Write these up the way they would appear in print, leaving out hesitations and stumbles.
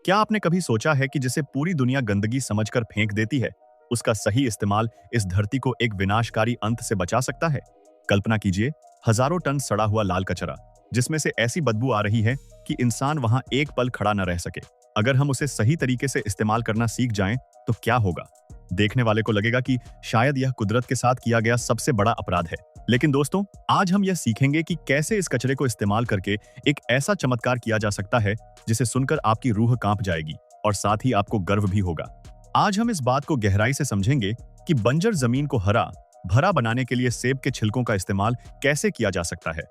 क्या आपने कभी सोचा है कि जिसे पूरी दुनिया गंदगी समझकर फेंक देती है, उसका सही इस्तेमाल इस धरती को एक विनाशकारी अंत से बचा सकता है? कल्पना कीजिए, हजारों टन सड़ा हुआ लाल कचरा, जिसमें से ऐसी बदबू आ रही है कि इंसान वहां एक पल खड़ा न रह सके। अगर हम उसे सही तरीके से इस्तेमाल करना सीख जाएं, तो क्या होगा? देखने वाले को लगेगा कि शायद यह कुदरत के साथ किया गया सबसे बड़ा अपराध है। लेकिन दोस्तों, आज हम यह सीखेंगे कि कैसे इस कचरे को इस्तेमाल करके एक ऐसा चमत्कार किया जा सकता है जिसे सुनकर आपकी रूह कांप जाएगी और साथ ही आपको गर्व भी होगा। आज हम इस बात को गहराई से समझेंगे कि बंजर जमीन को हरा भरा बनाने के लिए सेब के छिलकों का इस्तेमाल कैसे किया जा सकता है।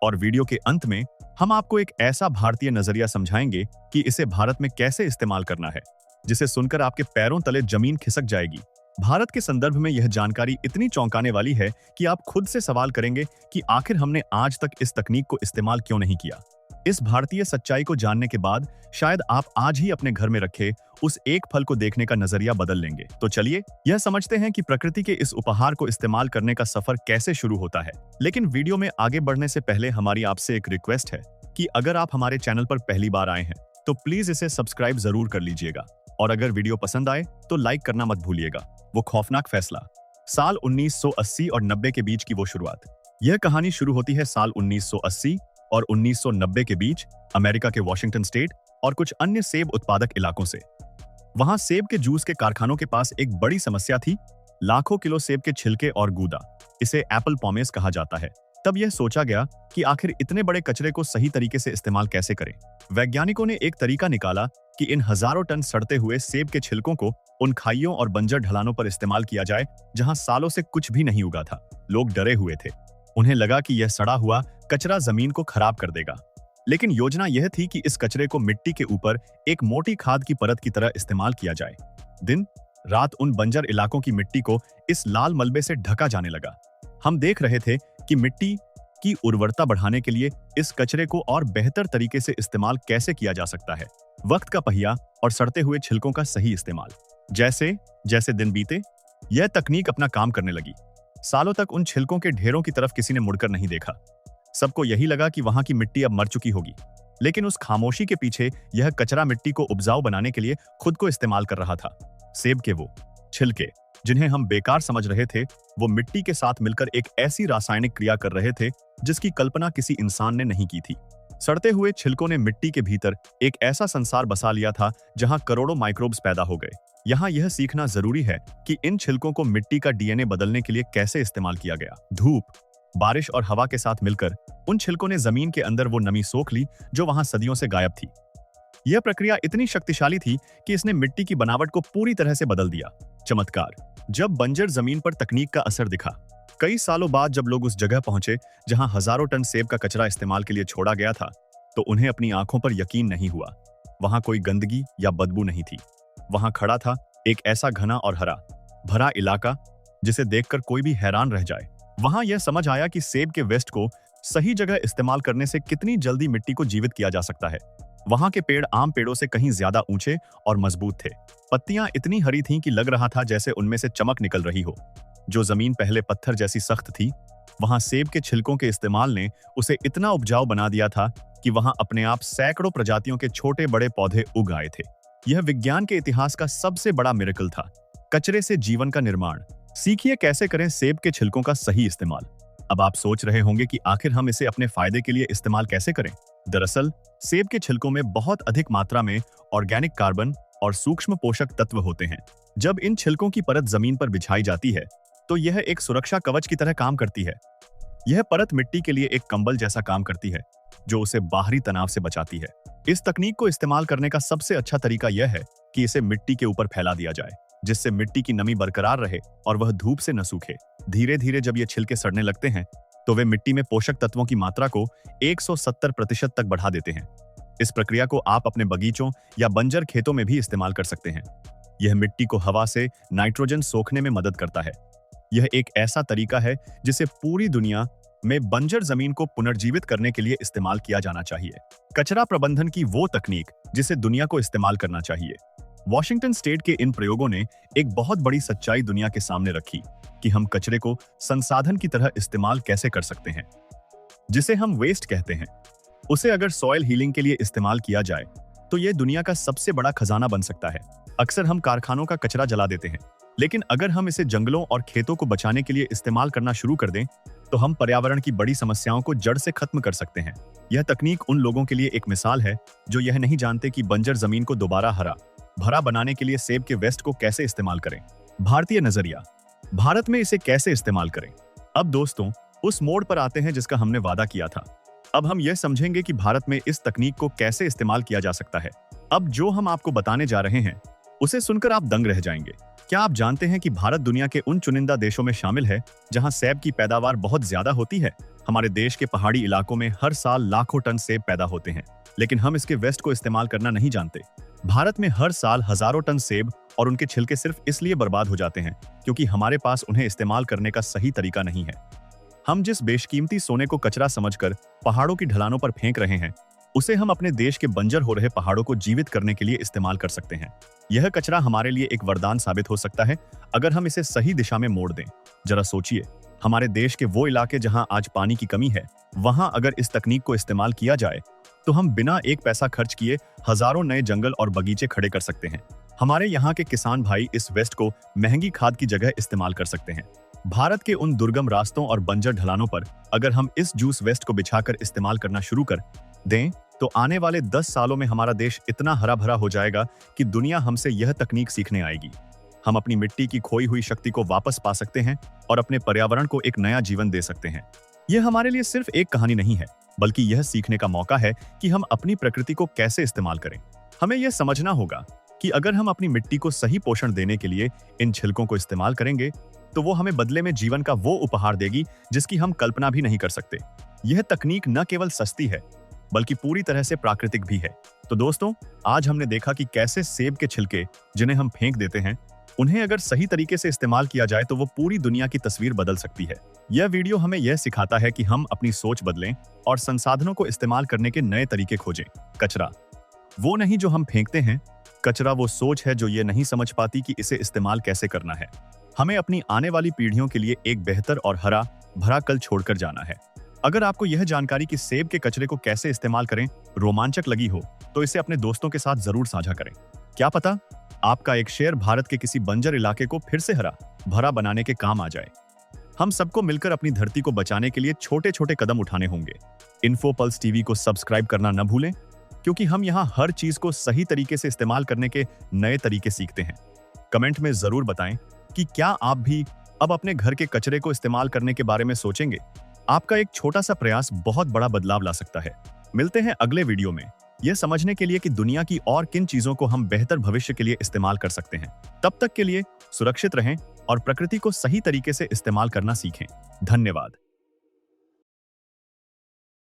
और वीडियो के अंत में हम आपको एक ऐसा भारतीय नजरिया समझाएंगे कि इसे भारत में कैसे इस्तेमाल करना है, जिसे सुनकर आपके पैरों तले जमीन खिसक जाएगी। भारत के संदर्भ में यह जानकारी इतनी चौंकाने वाली है कि आप खुद से सवाल करेंगे कि आखिर हमने आज तक इस तकनीक को इस्तेमाल क्यों नहीं किया। इस भारतीय सच्चाई को जानने के बाद शायद आप आज ही अपने घर में रखे उस एक फल को देखने का नजरिया बदल लेंगे। तो चलिए यह समझते हैं कि प्रकृति के इस उपहार को इस्तेमाल करने का सफर कैसे शुरू होता है। लेकिन वीडियो में आगे बढ़ने से पहले हमारी आपसे एक रिक्वेस्ट है कि अगर आप हमारे चैनल पर पहली बार आए हैं तो प्लीज इसे सब्सक्राइब जरूर कर लीजिएगा, और अगर वीडियो पसंद आए तो लाइक करना मत भूलिएगा। वो खौफनाक फैसला। साल 1980 और 90 के बीच की वो शुरुआत। यह कहानी शुरू होती है साल 1980 और 1990 के बीच अमेरिका के वॉशिंगटन स्टेट और कुछ अन्य सेब उत्पादक इलाकों से। वहां सेब के जूस के कारखानों के पास एक बड़ी समस्या थी, लाखों किलो सेब के छिलके और गूदा। इसे एप्पल पॉमेस कहा जाता है। तब यह सोचा गया कि आखिर इतने बड़े कचरे को सही तरीके से इस्तेमाल कैसे करें। वैज्ञानिकों ने एक तरीका निकाला कि इन हजारों टन सड़ते हुए सेब के छिलकों को उन खाइयों और बंजर ढलानों पर इस्तेमाल किया जाए जहां सालों से कुछ भी नहीं उगा था। लोग डरे हुए थे। उन्हें लगा कि यह सड़ा हुआ कचरा जमीन को खराब कर देगा। लेकिन योजना यह थी कि इस कचरे को मिट्टी के ऊपर एक मोटी खाद की परत की तरह इस्तेमाल किया जाए। दिन रात उन बंजर इलाकों की मिट्टी को इस लाल मलबे से ढका जाने लगा। हम देख रहे थे कि मिट्टी की उर्वरता बढ़ाने के लिए इस कचरे को और बेहतर तरीके से इस्तेमाल कैसे किया जा सकता है। वक्त का पहिया और सड़ते हुए छिलकों का सही इस्तेमाल। जैसे जैसे दिन बीते, यह तकनीक अपना काम करने लगी। सालों तक उन छिलकों के ढेरों की तरफ किसी ने मुड़कर नहीं देखा। सबको यही लगा कि वहां की मिट्टी अब मर चुकी होगी। लेकिन उस खामोशी के पीछे यह कचरा मिट्टी को उपजाऊ बनाने के लिए खुद को इस्तेमाल कर रहा था। सेब के वो छिलके जिन्हें हम बेकार समझ रहे थे, वो मिट्टी के साथ मिलकर एक ऐसी रासायनिक क्रिया कर रहे थे जिसकी कल्पना किसी इंसान ने नहीं की थी। सड़ते हुए छिलकों ने मिट्टी के भीतर एक ऐसा संसार बसा लिया था जहां करोड़ों माइक्रोब्स पैदा हो गए। यहाँ यह सीखना जरूरी है कि इन छिलकों को मिट्टी का डीएनए बदलने के लिए कैसे इस्तेमाल किया गया। धूप, बारिश और हवा के साथ मिलकर उन छिलकों ने जमीन के अंदर वो नमी सोख ली जो वहां सदियों से गायब थी। यह प्रक्रिया इतनी शक्तिशाली थी कि इसने मिट्टी की बनावट को पूरी तरह से बदल दिया। चमत्कार। जब बंजर जमीन पर तकनीक का असर दिखा, कई सालों बाद जब लोग उस जगह पहुंचे जहां हजारों टन सेब का कचरा इस्तेमाल के लिए छोड़ा गया था, तो उन्हें अपनी आंखों पर यकीन नहीं हुआ। वहां कोई गंदगी या बदबू नहीं थी। वहां खड़ा था एक ऐसा घना और हरा भरा इलाका जिसे देखकर कोई भी हैरान रह जाए। वहां यह समझ आया कि सेब के वेस्ट को सही जगह इस्तेमाल करने से कितनी जल्दी मिट्टी को जीवित किया जा सकता है। वहां के पेड़ आम पेड़ों से कहीं ज्यादा ऊंचे और मजबूत थे। पत्तियां इतनी हरी थीं कि लग रहा था जैसे उनमें से चमक निकल रही हो। जो जमीन पहले पत्थर जैसी सख्त थी, वहां सेब के छिलकों के इस्तेमाल ने उसे इतना उपजाऊ बना दिया था कि वहां अपने आप सैकड़ों प्रजातियों के छोटे बड़े पौधे उग आए थे। यह विज्ञान के इतिहास का सबसे बड़ा मिरेकल था। कचरे से जीवन का निर्माण। सीखिए कैसे करें सेब के छिलकों का सही इस्तेमाल। अब आप सोच रहे होंगे कि आखिर हम इसे अपने फायदे के लिए इस्तेमाल कैसे करें। दरअसल सेब के छिलकों में बहुत अधिक मात्रा में ऑर्गेनिक कार्बन और सूक्ष्म पोषक तत्व होते हैं। जब इन छिलकों की परत जमीन पर बिछाई जाती है तो यह एक सुरक्षा कवच की तरह काम करती है। यह परत मिट्टी के लिए एक कंबल जैसा काम करती है जो उसे बाहरी तनाव से बचाती है। इस तकनीक को इस्तेमाल करने का सबसे अच्छा तरीका यह है कि इसे मिट्टी के ऊपर फैला दिया जाए, जिससे मिट्टी की नमी बरकरार रहे और वह धूप से न सूखे। धीरे धीरे जब ये छिलके सड़ने लगते हैं तो वे मिट्टी में पोषक तत्वों की मात्रा को 170% तक बढ़ा देते हैं। इस प्रक्रिया को आप अपने बगीचों या बंजर खेतों में भी इस्तेमाल कर सकते हैं। यह मिट्टी को हवा से नाइट्रोजन सोखने में मदद करता है। यह एक ऐसा तरीका है जिसे पूरी दुनिया में बंजर जमीन को पुनर्जीवित करने के लिए इस्तेमाल किया जाना चाहिए। कचरा प्रबंधन की वो तकनीक जिसे दुनिया को इस्तेमाल करना चाहिए। वॉशिंगटन स्टेट के इन प्रयोगों ने एक बहुत बड़ी सच्चाई दुनिया के सामने रखी कि हम कचरे को संसाधन की तरह इस्तेमाल कैसे कर सकते हैं। जिसे हम वेस्ट कहते हैं, उसे अगर सॉइल हीलिंग के लिए इस्तेमाल किया जाए तो ये दुनिया का सबसे बड़ा खजाना बन सकता है। अक्सर हम कारखानों का कचरा जला देते हैं, लेकिन अगर हम इसे जंगलों और खेतों को बचाने के लिए इस्तेमाल करना शुरू कर दें, तो हम पर्यावरण की बड़ी समस्याओं को जड़ से खत्म कर सकते हैं। यह तकनीक उन लोगों के लिए एक मिसाल है जो यह नहीं जानते कि बंजर जमीन को दोबारा हरा भरा बनाने के लिए सेब के वेस्ट को कैसे इस्तेमाल करें। भारतीय नजरिया, भारत में इसे कैसे इस्तेमाल करें। अब दोस्तों, उस मोड़ पर आते हैं जिसका हमने वादा किया था। अब हम यह समझेंगे कि भारत में इस तकनीक को कैसे इस्तेमाल किया जा सकता है। अब जो हम आपको बताने जा रहे हैं, उसे सुनकर आप दंग रह जाएंगे। क्या आप जानते हैं कि भारत दुनिया के उन चुनिंदा देशों में शामिल है जहां सेब की पैदावार बहुत ज्यादा होती है। हमारे देश के पहाड़ी इलाकों में हर साल लाखों टन सेब पैदा होते हैं, लेकिन हम इसके वेस्ट को इस्तेमाल करना नहीं जानते। भारत में हर साल हजारों टन सेब और उनके छिलके सिर्फ इसलिए बर्बाद हो जाते हैं क्योंकि हमारे पास उन्हें इस्तेमाल करने का सही तरीका नहीं है। हम जिस बेशकीमती सोने को कचरा समझकर पहाड़ों की ढलानों पर फेंक रहे हैं, उसे हम अपने देश के बंजर हो रहे पहाड़ों को जीवित करने के लिए इस्तेमाल कर सकते हैं। यह कचरा हमारे लिए एक वरदान साबित हो सकता है अगर हम इसे सही दिशा में मोड़ दें। जरा सोचिए, हमारे देश के वो इलाके जहां आज पानी की कमी है, वहां अगर इस तकनीक को इस्तेमाल किया जाए तो हम बिना एक पैसा खर्च किए हजारों नए जंगल और बगीचे खड़े कर सकते हैं। हमारे यहाँ के किसान भाई इस वेस्ट को महंगी खाद की जगह इस्तेमाल कर सकते हैं। भारत के उन दुर्गम रास्तों और बंजर ढलानों पर अगर हम इस जूस वेस्ट को बिछाकर इस्तेमाल करना शुरू कर दें, तो आने वाले 10 सालों में हमारा देश इतना हरा भरा हो जाएगा कि दुनिया हमसे यह तकनीक सीखने आएगी। हम अपनी मिट्टी की खोई हुई शक्ति को वापस पा सकते हैं और अपने पर्यावरण को एक नया जीवन दे सकते हैं। यह हमारे लिए सिर्फ एक कहानी नहीं है, बल्कि यह सीखने का मौका है कि हम अपनी प्रकृति को कैसे इस्तेमाल करें। हमें यह समझना होगा कि अगर हम अपनी मिट्टी को सही पोषण देने के लिए इन छिलकों को इस्तेमाल करेंगे, तो वो हमें बदले में जीवन का वो उपहार देगी जिसकी हम कल्पना भी नहीं कर सकते। यह तकनीक न केवल सस्ती है, बल्कि पूरी तरह से प्राकृतिक भी है। तो दोस्तों, आज हमने देखा कि कैसे सेब के छिलके, जिन्हें हम फेंक देते हैं, उन्हें अगर सही तरीके से इस्तेमाल किया जाए तो वो पूरी दुनिया की तस्वीर बदल सकती है। यह वीडियो हमें यह सिखाता है कि हम अपनी सोच बदलें और संसाधनों को इस्तेमाल करने के नए तरीके खोजें। कचरा वो नहीं जो हम फेंकते हैं, कचरा वो सोच है जो ये नहीं समझ पाती कि इसे इस्तेमाल कैसे करना है। हमें अपनी आने वाली पीढ़ियों के लिए एक बेहतर और हरा भरा कल छोड़कर जाना है। अगर आपको यह जानकारी कि सेब के कचरे को कैसे इस्तेमाल करें रोमांचक लगी हो, तो इसे अपने दोस्तों के साथ जरूर साझा करें। क्या पता आपका एक शेयर भारत के किसी बंजर इलाके को फिर से हरा भरा बनाने के काम आ जाए। हम सबको मिलकर अपनी धरती को बचाने के लिए छोटे छोटे कदम उठाने होंगे। इन्फो पल्स टीवी को सब्सक्राइब करना न भूलें, क्योंकि हम यहाँ हर चीज को सही तरीके से इस्तेमाल करने के नए तरीके सीखते हैं। कमेंट में जरूर बताएं कि क्या आप भी अब अपने घर के कचरे को इस्तेमाल करने के बारे में सोचेंगे। आपका एक छोटा सा प्रयास बहुत बड़ा बदलाव ला सकता है। मिलते हैं अगले वीडियो में, यह समझने के लिए कि दुनिया की और किन चीजों को हम बेहतर भविष्य के लिए इस्तेमाल कर सकते हैं। तब तक के लिए सुरक्षित रहें और प्रकृति को सही तरीके से इस्तेमाल करना सीखें। धन्यवाद।